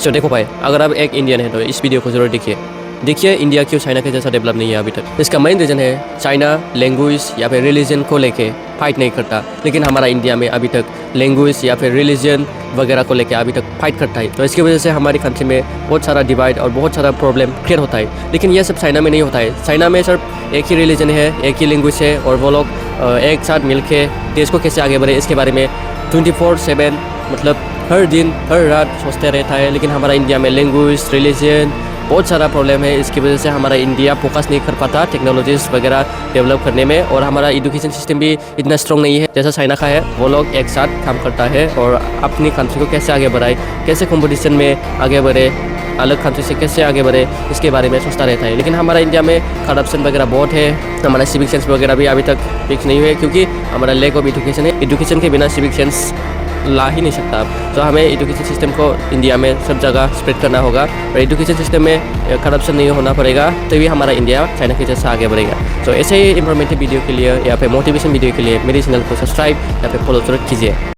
तो देखो भाई, अगर आप एक इंडियन है तो इस वीडियो को जरूर देखिए इंडिया क्यों चाइना के जैसा डेवलप नहीं है अभी तक। इसका मेन रीज़न है चाइना लैंग्वेज या फिर रिलीजन को लेके फाइट नहीं करता, लेकिन हमारा इंडिया में अभी तक लैंग्वेज या फिर रिलीजन वगैरह को लेके अभी तक फाइट करता है। तो इसकी वजह से हमारी कंट्री में बहुत सारा डिवाइड और बहुत सारा प्रॉब्लम क्रिएट होता है। लेकिन ये सब चाइना में नहीं होता है। चाइना में सिर्फ एक ही रिलीजन है, एक ही लैंग्वेज है, और वो लोग एक साथ मिल के देश को कैसे आगे बढ़े इसके बारे में 24/7 मतलब हर दिन हर रात सोचते रहता है। लेकिन हमारा इंडिया में लैंग्वेज रिलीजन बहुत सारा प्रॉब्लम है। इसकी वजह से हमारा इंडिया फोकस नहीं कर पाता टेक्नोलॉजीज वगैरह डेवलप करने में, और हमारा एजुकेशन सिस्टम भी इतना स्ट्रॉन्ग नहीं है जैसा चाइना का है। वो लोग एक साथ काम करता है और अपनी कंट्री को कैसे आगे बढ़ाए, कैसे कंपटीशन में आगे बढ़े, अलग कंट्री से कैसे आगे बढ़े, इसके बारे में सोचता रहता है। लेकिन हमारा इंडिया में करप्शन वगैरह बहुत है। हमारा सिविक सेंस वगैरह भी अभी तक फिक्स नहीं हुए, क्योंकि हमारा लैक ऑफ एजुकेशन है। एजुकेशन के बिना सिविक सेंस ला ही नहीं सकता आप। तो हमें एजुकेशन सिस्टम को इंडिया में सब जगह स्प्रेड करना होगा, और एजुकेशन सिस्टम में करप्शन नहीं होना पड़ेगा, तभी हमारा इंडिया चाइना के जैसा आगे बढ़ेगा। तो ऐसे ही इंफॉर्मेटिव वीडियो के लिए या फिर मोटिवेशन वीडियो के लिए मेरे चैनल को सब्सक्राइब या फिर फॉलो जरूर कीजिए।